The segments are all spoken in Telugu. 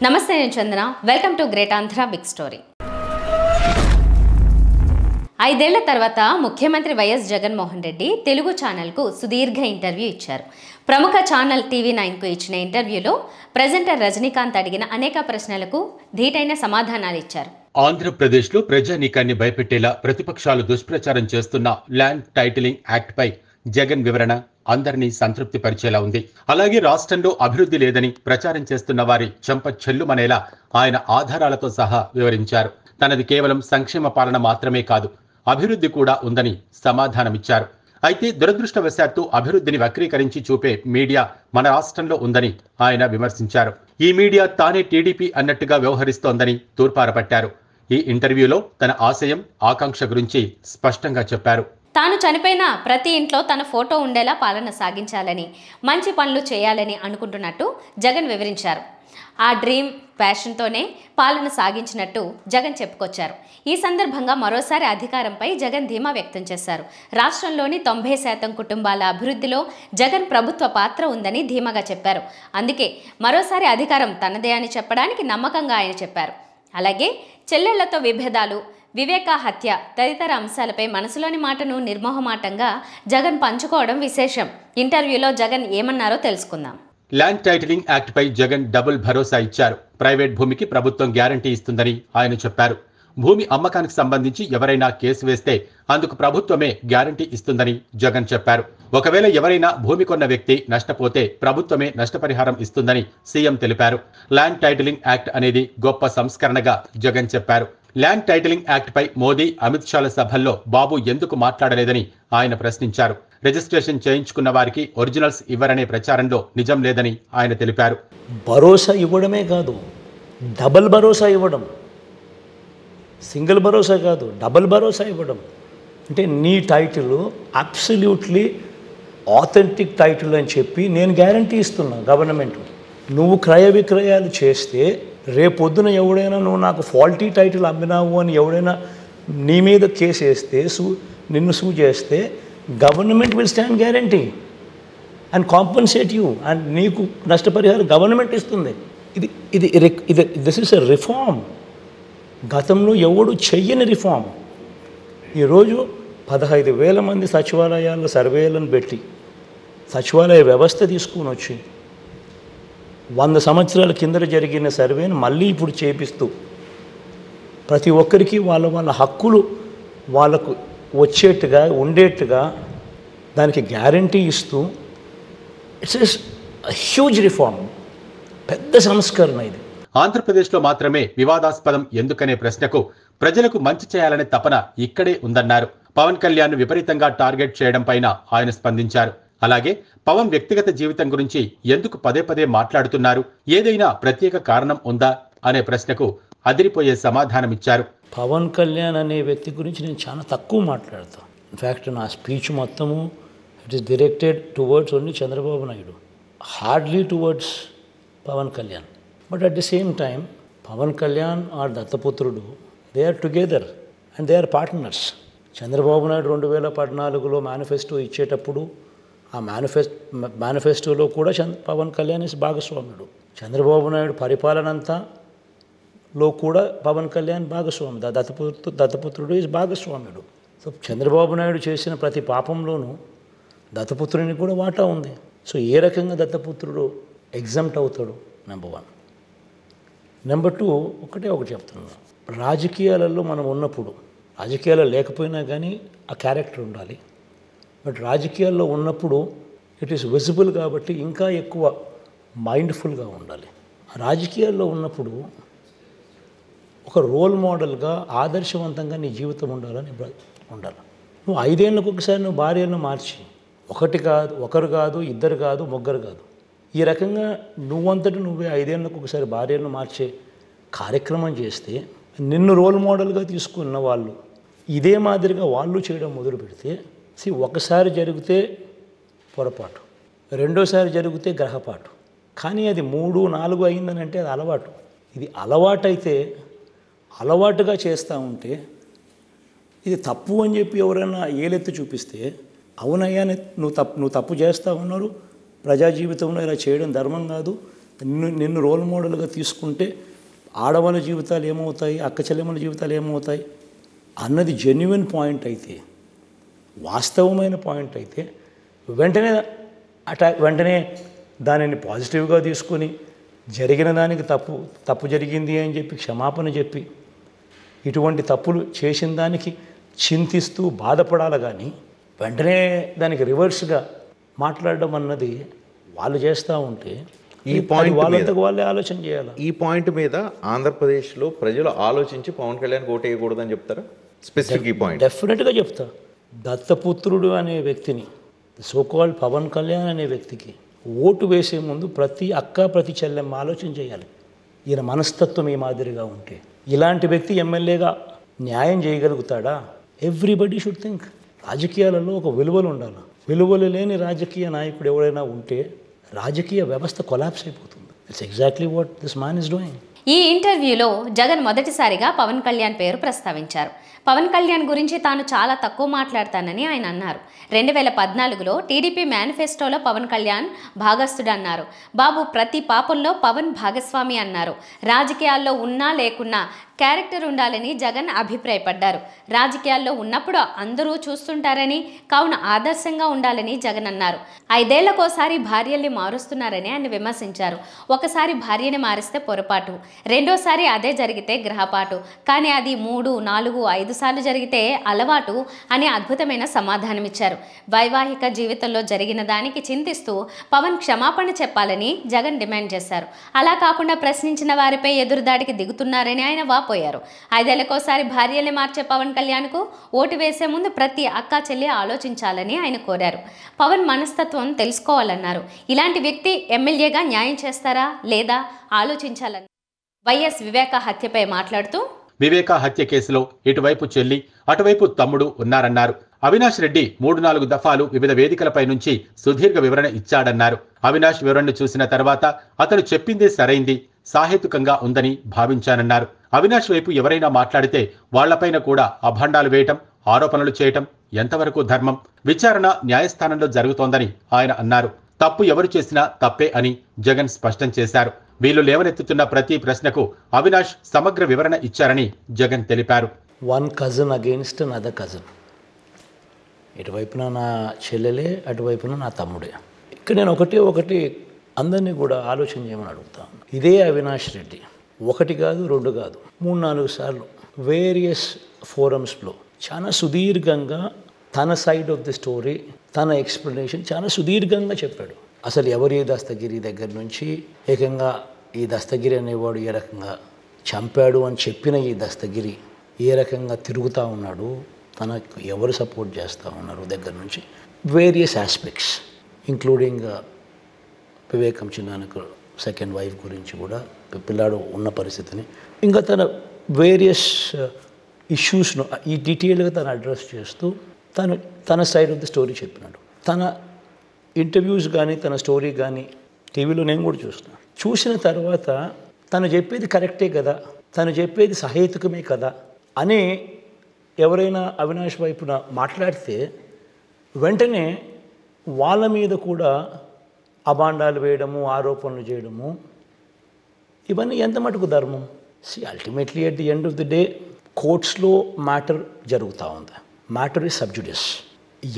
నమస్తే నేను Chandana. Welcome to Great Andhra big story. 5 ఏళ్ల తర్వాత ముఖ్యమంత్రి వైఎస్ జగన్మోహన్ రెడ్డి తెలుగు ఛానల్కు సుదీర్ఘ ఇంటర్వ్యూ ఇచ్చారు. ప్రముఖ ఛానల్ టీవీ9కు ఇచ్చిన ఇంటర్వ్యూలో ప్రెజెంటర్ రజనీకాంత్ అడిగిన అనేక ప్రశ్నలకు ధీటైన సమాధానాలు ఇచ్చారు. ఆంధ్రప్రదేశ్లో ప్రజానీకాన్ని భయపెట్టేలా ప్రతిపక్షాలు దుష్ప్రచారం చేస్తున్న ల్యాండ్ టైటిలింగ్ యాక్ట్ పై జగన్ వివరణ అందరినీ సంతృప్తి పరిచేలా ఉంది. అలాగే రాష్ట్రంలో అభివృద్ధి లేదని ప్రచారం చేస్తున్న వారి చెంప చెల్లుమనేలా ఆయన ఆధారాలతో సహా వివరించారు. తనది కేవలం సంక్షేమ పాలన మాత్రమే కాదు, అభివృద్ధి కూడా ఉందని సమాధానమిచ్చారు. అయితే దురదృష్టవశాత్తు అభివృద్ధిని వక్రీకరించి చూపే మీడియా మన రాష్ట్రంలో ఉందని ఆయన విమర్శించారు. ఈ మీడియా తానే టీడీపీ అన్నట్టుగా వ్యవహరిస్తోందని తూర్పారపట్టారు. ఈ ఇంటర్వ్యూలో తన ఆశయం, ఆకాంక్ష గురించి స్పష్టంగా చెప్పారు. తాను చనిపోయిన ప్రతి ఇంట్లో తన ఫోటో ఉండేలా పాలన సాగించాలని, మంచి పనులు చేయాలని అనుకుంటున్నట్టు జగన్ వివరించారు. ఆ డ్రీమ్ ప్యాషన్తోనే పాలన సాగించినట్టు జగన్ చెప్పుకొచ్చారు. ఈ సందర్భంగా మరోసారి అధికారంపై జగన్ ధీమా వ్యక్తం చేశారు. రాష్ట్రంలోని 90% కుటుంబాల అభివృద్ధిలో జగన్ ప్రభుత్వ పాత్ర ఉందని ధీమాగా చెప్పారు. అందుకే మరోసారి అధికారం తనదే అని చెప్పడానికి నమ్మకంగా ఆయన చెప్పారు. అలాగే చెల్లెళ్లతో విభేదాలు, వివేక హత్య తదితర అంశాలపై మనసులోని మాటను నిర్మోహమాటంగా జగన్ పంచుకోవడం విశేషం. ఇంటర్వ్యూలో జగన్ ఏమన్నారో తెలుసుకుందాం. ల్యాండ్ టైటిలింగ్ యాక్ట్ పై జగన్ డబుల్ భరోసా ఇచ్చారు. ప్రైవేట్ భూమికి ప్రభుత్వం గ్యారంటీ ఇస్తుందని ఆయన చెప్పారు. భూమి అమ్మకానికి సంబంధించి ఎవరైనా కేసు వేస్తే అందుకు ప్రభుత్వమే గ్యారంటీ ఇస్తుందని జగన్ చెప్పారు. ఒకవేళ ఎవరైనా భూమి కొన్న వ్యక్తి నష్టపోతే ప్రభుత్వమే నష్టపరిహారం ఇస్తుందని సీఎం తెలిపారు. ల్యాండ్ టైటిలింగ్ యాక్ట్ అనేది గొప్ప సంస్కరణగా జగన్ చెప్పారు. ల్యాండ్ టైటిలింగ్ యాక్ట్ పై మోదీ, అమిత్ షాల సభల్లో బాబు ఎందుకు మాట్లాడలేదని ఆయన ప్రశ్నించారు. రిజిస్ట్రేషన్ చేయించుకున్న వారికి ఒరిజినల్స్ ఇవ్వరనే ప్రచారంలో నిజం లేదని ఆయన తెలిపారు. భరోసా ఇవ్వడమే కాదు, డబల్ భరోసా ఇవ్వడం, సింగిల్ భరోసా కాదు, డబల్ భరోసా ఇవ్వడం. అంటే నీ టైటిల్ అబ్సల్యూట్లీ ఆథెంటిక్ టైటిల్ అని చెప్పి నేను గ్యారంటీ ఇస్తున్నాను గవర్నమెంట్. నువ్వు క్రయ విక్రయాలు చేస్తే రేపొద్దున ఎవడైనా నువ్వు నాకు ఫాల్టీ టైటిల్ అమ్మినావు అని ఎవడైనా నీ మీద కేసు వేస్తే, నిన్ను సూ చేస్తే government will stand guarantee and compensate you, and నీకు నష్టపరిహారం గవర్నమెంట్ ఇస్తుంది. ఇది ఇది ఇది దిస్ ఇస్ ఎ రిఫార్మ్. గతంలో ఎవడు చెయ్యని రిఫార్మ్. ఈరోజు 15,000 మంది సచివాలయాల్లో సర్వేలను పెట్టి సచివాలయ వ్యవస్థ తీసుకుని వచ్చి 100 సంవత్సరాల కింద జరిగిన సర్వేను మళ్ళీ ఇప్పుడు చేపిస్తూ ప్రతి ఒక్కరికి వాళ్ళ వాళ్ళ హక్కులు వాళ్ళకు వచ్చేట్టుగా ఉండేట్టుగా దానికి గ్యారంటీ ఇస్తూ ఇట్స్ హ్యూజ్ రిఫార్మ్, పెద్ద సంస్కరణ ఇది. ఆంధ్రప్రదేశ్లో మాత్రమే వివాదాస్పదం ఎందుకనే ప్రశ్నకు ప్రజలకు మంచి చేయాలనే తపన ఇక్కడే ఉందన్నారు. పవన్ కళ్యాణ్ విపరీతంగా టార్గెట్ చేయడం పైన ఆయన స్పందించారు. అలాగే పవన్ వ్యక్తిగత జీవితం గురించి ఎందుకు పదే పదే మాట్లాడుతున్నారు, ఏదైనా ప్రత్యేక కారణం ఉందా అనే ప్రశ్నకు అదిరిపోయే సమాధానమిచ్చారు. పవన్ కళ్యాణ్ అనే వ్యక్తి గురించి నేను చాలా తక్కువ మాట్లాడతాను. ఇన్ఫ్యాక్ట్ నా స్పీచ్ మొత్తము it is directed towards only Chandrababu Naidu, hardly towards Pawan Kalyan. But at the same time Pawan Kalyan are దత్తపుత్రుడు, they are together and they are partners. Chandrababu Naidu 2014లో మేనిఫెస్టో ఇచ్చేటప్పుడు ఆ మేనిఫెస్టోలో కూడా పవన్ కళ్యాణ్ ఇస్ భాగస్వాముడు. చంద్రబాబు నాయుడు పరిపాలనంతలో కూడా పవన్ కళ్యాణ్ భాగస్వామి, దత్తపుత్రుడు ఇస్ భాగస్వాముడు. సో చంద్రబాబు నాయుడు చేసిన ప్రతి పాపంలోనూ దత్తపుత్రుని కూడా వాటా ఉంది. సో ఏ రకంగా దత్తపుత్రుడు ఎగ్జామ్ట్ అవుతాడు? నెంబర్ 1. నెంబర్ 2, ఒకటి చెప్తున్నాను. రాజకీయాలలో మనం ఉన్నప్పుడు, రాజకీయాలు లేకపోయినా కానీ ఆ క్యారెక్టర్ ఉండాలి. బట్ రాజకీయాల్లో ఉన్నప్పుడు ఇట్ ఈస్ విజిబుల్ కాబట్టి ఇంకా ఎక్కువ మైండ్ఫుల్గా ఉండాలి. రాజకీయాల్లో ఉన్నప్పుడు ఒక రోల్ మోడల్గా ఆదర్శవంతంగా నీ జీవితం ఉండాలి. నువ్వు 5 ఏళ్ళకు ఒకసారి నువ్వు భార్యలను మార్చి, ఒకరు కాదు, ఇద్దరు కాదు, ముగ్గురు కాదు, ఈ రకంగా నువ్వంతటి నువ్వే 5 ఏళ్ళకు ఒకసారి భార్యలను మార్చే కార్యక్రమం చేస్తే నిన్ను రోల్ మోడల్గా తీసుకున్న వాళ్ళు ఇదే మాదిరిగా వాళ్ళు చేయడం మొదలు పెడితే, ఒకసారి జరిగితే పొరపాటు, రెండోసారి జరిగితే గ్రహపాటు, కానీ అది 3, 4 అయిందని అంటే అది అలవాటు. ఇది అలవాటైతే అలవాటుగా చేస్తూ ఉంటే ఇది తప్పు అని చెప్పి ఎవరైనా ఏలెత్తి చూపిస్తే, అవునయ్యా నువ్వు తప్పు చేస్తూ ఉన్నారు, ప్రజా జీవితంలో ఇలా చేయడం ధర్మం కాదు, నిన్ను రోల్ మోడల్గా తీసుకుంటే ఆడవాళ్ళ జీవితాలు ఏమవుతాయి, అక్క చెల్లెమ్మల జీవితాలు ఏమవుతాయి అన్నది జెన్యున్ పాయింట్ అయితే, వాస్తవమైన పాయింట్ అయితే వెంటనే దానిని పాజిటివ్గా తీసుకొని జరిగిన దానికి తప్పు జరిగింది అని చెప్పి క్షమాపణ చెప్పి ఇటువంటి తప్పులు చేసిన దానికి చింతిస్తూ బాధపడాలి. కానీ వెంటనే దానికి రివర్స్గా మాట్లాడడం అన్నది వాళ్ళు చేస్తూ ఉంటే ఈ పాయింట్ వాళ్ళంతకు వాళ్ళే ఆలోచన చేయాలి. ఈ పాయింట్ మీద ఆంధ్రప్రదేశ్లో ప్రజలు ఆలోచించి పవన్ కళ్యాణ్ ఓటు వేయకూడదని చెప్తారా? స్పెసిఫిక్ ఈ పాయింట్ డెఫినెట్గా చెప్తా. దత్తపుత్రుడు అనే వ్యక్తిని, సోకాల్డ్ పవన్ కళ్యాణ్ అనే వ్యక్తికి ఓటు వేసే ముందు ప్రతి అక్క ప్రతి చెల్లెమ్మ ఆలోచన చేయాలి. ఈయన మనస్తత్వం ఈ మాదిరిగా ఉంటే ఇలాంటి వ్యక్తి ఎమ్మెల్యేగా న్యాయం చేయగలుగుతాడా? Everybody should think. రాజకీయాలలో ఒక విలువలు ఉండాలి. విలువలు లేని రాజకీయ నాయకుడు ఎవరైనా ఉంటే రాజకీయ వ్యవస్థ కొలాప్స్ అయిపోతుంది. It's exactly what this man is doing. ఈ ఇంటర్వ్యూలో జగన్ మొదటిసారిగా పవన్ కళ్యాణ్ పేరు ప్రస్తావించారు. పవన్ కళ్యాణ్ గురించి తాను చాలా తక్కువ మాట్లాడతానని ఆయన అన్నారు. 2014లో టీడీపీ మేనిఫెస్టోలో పవన్ కళ్యాణ్ భాగస్థుడన్నారు. బాబు ప్రతి పాపంలో పవన్ భాగస్వామి అన్నారు. రాజకీయాల్లో ఉన్నా లేకున్నా క్యారెక్టర్ ఉండాలని జగన్ అభిప్రాయపడ్డారు. రాజకీయాల్లో ఉన్నప్పుడు అందరూ చూస్తుంటారని, కావున ఆదర్శంగా ఉండాలని జగన్ అన్నారు. 5 ఏళ్లకోసారి భార్యల్ని మారుస్తున్నారని ఆయన విమర్శించారు. ఒకసారి భార్యని మారిస్తే పొరపాటు, రెండోసారి అదే జరిగితే గ్రహపాటు, కానీ అది 3, 4, 5 సార్లు జరిగితే అలవాటు అని అద్భుతమైన సమాధానమిచ్చారు. వైవాహిక జీవితంలో జరిగిన దానికి చింతిస్తూ పవన్ క్షమాపణ చెప్పాలని జగన్ డిమాండ్ చేశారు. అలా కాకుండా ప్రశ్నించిన వారిపై ఎదురుదాడికి దిగుతున్నారని ఆయన వాపోయారు. 5 ఏళ్లకోసారి భార్యల్ని మార్చే పవన్ కళ్యాణ్కు ఓటు వేసే ముందు ప్రతి అక్కా చెల్లి ఆలోచించాలని ఆయన కోరారు. పవన్ మనస్తత్వం తెలుసుకోవాలన్నారు. ఇలాంటి వ్యక్తి ఎమ్మెల్యేగా న్యాయం చేస్తారా లేదా ఆలోచించాలని వైఎస్ వివేక హత్యపై మాట్లాడుతూ, వివేక హత్య కేసులో ఇటువైపు చెల్లి అటువైపు తమ్ముడు ఉన్నారన్నారు. అవినాష్ రెడ్డి 3-4 దఫాలు వివిధ వేదికలపై నుంచి సుదీర్ఘ వివరణ ఇచ్చాడన్నారు. అవినాష్ వివరణను చూసిన తర్వాత అతను చెప్పిందే సరైంది, సాహేతుకంగా ఉందని భావించానన్నారు. అవినాష్ వైపు ఎవరైనా మాట్లాడితే వాళ్లపైన కూడా అభాండాలు వేయటం, ఆరోపణలు చేయటం ఎంతవరకు ధర్మం? విచారణ న్యాయస్థానంలో జరుగుతోందని ఆయన అన్నారు. తప్పు ఎవరు చేసినా తప్పే అని జగన్ స్పష్టం చేశారు. వీళ్ళు లేవనెత్తుతున్న ప్రతి ప్రశ్నకు అవినాష్ సమగ్ర వివరణ ఇచ్చారని జగన్ తెలిపారు. One cousin against another cousin. ఇటువైపున నా చెల్లెలే, అటువైపున నా తమ్ముడే. ఇక్కడ నేను ఒకటి అందరినీ కూడా ఆలోచన చేయమని అడుగుతాను. ఇదే అవినాష్ రెడ్డి 1 కాదు 2 కాదు 3-4 సార్లు వేరియస్ ఫోరమ్స్లో చాలా సుదీర్ఘంగా తన సైడ్ ఆఫ్ ది స్టోరీ, తన ఎక్స్ప్లెనేషన్ చాలా సుదీర్ఘంగా చెప్పాడు. అసలు ఎవరి దస్తగిరి దగ్గర నుంచి ఏకంగా ఈ దస్తగిరి అనేవాడు ఏ రకంగా చంపాడు అని చెప్పిన ఈ దస్తగిరి ఏ రకంగా తిరుగుతూ ఉన్నాడు, తనకు ఎవరు సపోర్ట్ చేస్తూ ఉన్నారు దగ్గర నుంచి వేరియస్ ఆస్పెక్ట్స్ ఇంక్లూడింగ్ వివేకం చిన్నానికి సెకండ్ వైఫ్ గురించి కూడా, పిల్లాడు ఉన్న పరిస్థితిని, ఇంకా తన వేరియస్ ఇష్యూస్ను ఈ డీటెయిల్గా తను అడ్రస్ చేస్తూ తన సైడ్ ఆఫ్ ది స్టోరీ చెప్పినాడు. తన ఇంటర్వ్యూస్ కానీ తన స్టోరీ కానీ టీవీలో నేను కూడా చూస్తాను. చూసిన తర్వాత తను చెప్పేది కరెక్టే కదా, తను చెప్పేది సహేతుకమే కదా అని ఎవరైనా అవినాష్ వైపున మాట్లాడితే వెంటనే వాళ్ళ మీద కూడా అభాండాలు వేయడము, ఆరోపణలు చేయడము, ఇవన్నీ ఎంత మటుకు ధర్మం? Ultimately at the end of the day కోర్ట్స్లో మ్యాటర్ జరుగుతూ ఉంది. Matter is sub judice.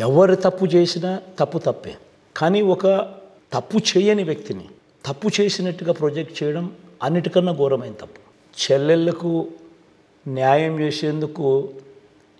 ఎవరు తప్పు చేసినా తప్పే. కానీ ఒక తప్పు చేయని వ్యక్తిని తప్పు చేసినట్టుగా ప్రొజెక్ట్ చేయడం అన్నిటికన్నా ఘోరమైన తప్పు. చెల్లెళ్లకు న్యాయం చేసేందుకు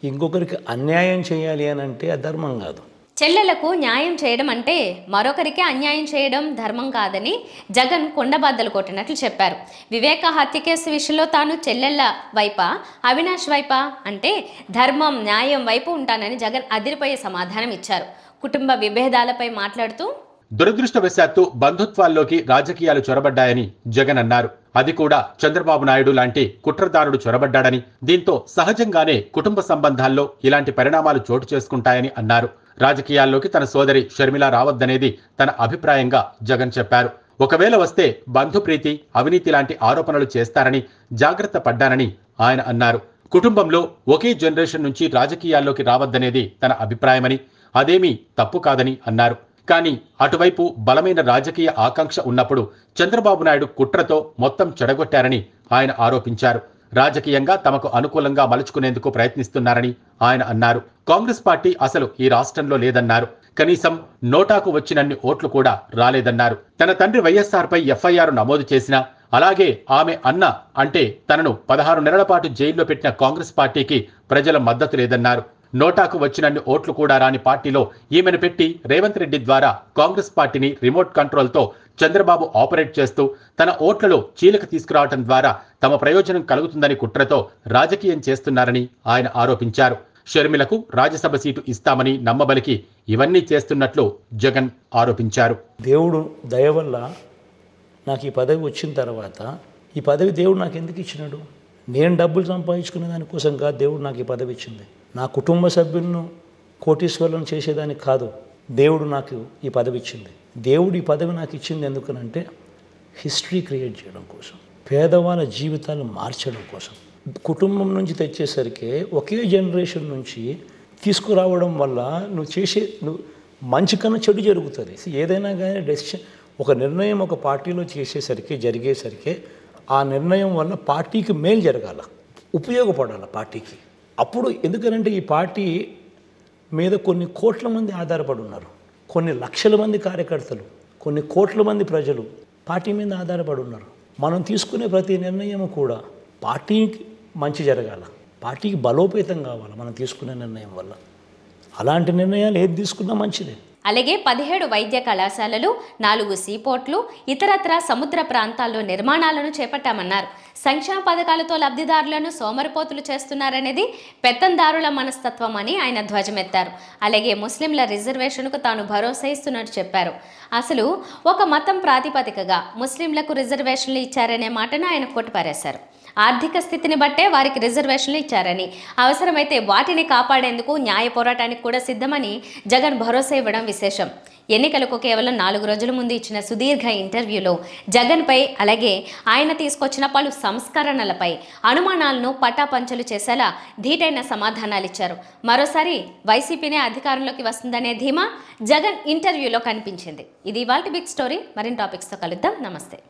ఇంకొకరికి అన్యాయం చేయాలి అని అంటే అధర్మం కాదు. చెల్లెలకు న్యాయం చేయడం అంటే మరొకరికి అన్యాయం చేయడం ధర్మం కాదని జగన్ కొండబద్దలు కొట్టినట్లు చెప్పారు. వివేక హత్య కేసు విషయంలో తాను చెల్లెళ్ల వైపా అవినాష్ వైపా అంటే ధర్మం న్యాయం వైపు ఉంటానని జగన్ అదిరిపోయే సమాధానం ఇచ్చారు. కుటుంబ విభేదాలపై మాట్లాడుతూ, దురదృష్టవశాత్తు బంధుత్వాల్లోకి రాజకీయాలు చొరబడ్డాయని జగన్ అన్నారు. అది కూడా చంద్రబాబు నాయుడు లాంటి కుట్రదారుడు చొరబడ్డాడని, దీంతో సహజంగానే కుటుంబ సంబంధాల్లో ఇలాంటి పరిణామాలు చోటు చేసుకుంటాయని అన్నారు. రాజకీయాల్లోకి తన సోదరి షర్మిల రావద్దనేది తన అభిప్రాయంగా జగన్ చెప్పారు. ఒకవేళ వస్తే బంధుప్రీతి, అవినీతి లాంటి ఆరోపణలు చేస్తారని జాగ్రత్త పడ్డానని ఆయన అన్నారు. కుటుంబంలో ఒకే జనరేషన్ నుంచి రాజకీయాల్లోకి రావద్దనేది తన అభిప్రాయమని, అదేమీ తప్పు కాదని అన్నారు. కానీ అటువైపు బలమైన రాజకీయ ఆకాంక్ష ఉన్నప్పుడు చంద్రబాబు నాయుడు కుట్రతో మొత్తం చెడగొట్టారని ఆయన ఆరోపించారు. రాజకీయంగా తమకు అనుకూలంగా మలుచుకునేందుకు ప్రయత్నిస్తున్నారని ఆయన అన్నారు. కాంగ్రెస్ పార్టీ అసలు ఈ రాష్ట్రంలో లేదన్నారు. కనీసం నోటాకు వచ్చినన్ని ఓట్లు కూడా రాలేదన్నారు. తన తండ్రి వైఎస్ఆర్పై ఎఫ్ఐఆర్ నమోదు చేసినా, అలాగే ఆమె అన్న అంటే తనను 16 నెలల పాటు జైల్లో పెట్టిన కాంగ్రెస్ పార్టీకి ప్రజల మద్దతు లేదన్నారు. నోటాకు వచ్చినన్ని ఓట్లు కూడా రాని పార్టీలో ఈమెను పెట్టి రేవంత్ రెడ్డి ద్వారా కాంగ్రెస్ పార్టీని రిమోట్ కంట్రోల్తో చంద్రబాబు ఆపరేట్ చేస్తూ తన ఓట్లలో చీలిక తీసుకురావడం ద్వారా తమ ప్రయోజనం కలుగుతుందని కుట్రతో రాజకీయం చేస్తున్నారని ఆయన ఆరోపించారు. షర్మిలకు రాజ్యసభ సీటు ఇస్తామని నమ్మబలికి ఇవన్నీ చేస్తున్నట్లు జగన్ ఆరోపించారు. దేవుడు దయ వల్ల నాకు ఈ పదవి వచ్చిన తర్వాత ఈ పదవి దేవుడు నాకు ఎందుకు ఇచ్చినాడు? నేను డబ్బులు సంపాదించుకునే దానికోసం కాదు దేవుడు నాకు ఈ పదవి ఇచ్చింది. నా కుటుంబ సభ్యులను కోటీశ్వరులను చేసేదానికి కాదు దేవుడు నాకు ఈ పదవి ఇచ్చింది. దేవుడు ఈ పదవి నాకు ఇచ్చింది ఎందుకనంటే హిస్టరీ క్రియేట్ చేయడం కోసం, పేదవాళ్ళ జీవితాలు మార్చడం కోసం. కుటుంబం నుంచి తెచ్చేసరికి ఒకే జనరేషన్ నుంచి తీసుకురావడం వల్ల నువ్వు మంచి కన్నా చెడు జరుగుతుంది. ఏదైనా కానీ డెసిషన్, ఒక నిర్ణయం ఒక పార్టీలో జరిగేసరికి ఆ నిర్ణయం వల్ల పార్టీకి మేలు జరగాల, ఉపయోగపడాలి పార్టీకి. అప్పుడు ఎందుకనంటే ఈ పార్టీ మీద కొన్ని కోట్ల మంది ఆధారపడి ఉన్నారు, కొన్ని లక్షల మంది కార్యకర్తలు, కొన్ని కోట్ల మంది ప్రజలు పార్టీ మీద ఆధారపడి ఉన్నారు. మనం తీసుకునే ప్రతి నిర్ణయం కూడా పార్టీకి మంచి జరగాల, పార్టీకి బలోపేతం కావాలి మనం తీసుకునే నిర్ణయం వల్ల. అలాంటి నిర్ణయాలు ఏది తీసుకున్నా మంచిదే. అలాగే 17 వైద్య కళాశాలలు, 4 సీపోర్ట్లు, ఇతరత్ర సముద్ర ప్రాంతాల్లో నిర్మాణాలను చేపట్టామన్నారు. సంక్షేమ పథకాలతో లబ్ధిదారులను సోమరిపోతులు చేస్తున్నారనేది పెత్తందారుల మనస్తత్వం అని ఆయన ధ్వజమెత్తారు. అలాగే ముస్లింల రిజర్వేషన్కు తాను భరోసా ఇస్తున్నట్టు చెప్పారు. అసలు ఒక మతం ప్రాతిపదికగా ముస్లింలకు రిజర్వేషన్లు ఇచ్చారనే మాటను ఆయన కొట్టిపారేశారు. ఆర్థిక స్థితిని బట్టే వారికి రిజర్వేషన్లు ఇచ్చారని, అవసరమైతే వాటిని కాపాడేందుకు న్యాయ పోరాటానికి కూడా సిద్ధమని జగన్ భరోసా ఇవ్వడం విశేషం. ఎన్నికలకు కేవలం 4 రోజుల ముందు ఇచ్చిన సుదీర్ఘ ఇంటర్వ్యూలో జగన్పై, అలాగే ఆయన తీసుకొచ్చిన పలు సంస్కరణలపై అనుమానాలను పటాపంచలు చేసేలా ధీటైన సమాధానాలిచ్చారు. మరోసారి వైసీపీనే అధికారంలోకి వస్తుందనే ధీమా జగన్ ఇంటర్వ్యూలో కనిపించింది. ఇది ఇవాల్టి బిగ్ స్టోరీ. మరిన్ని టాపిక్స్తో కలుద్దాం. నమస్తే.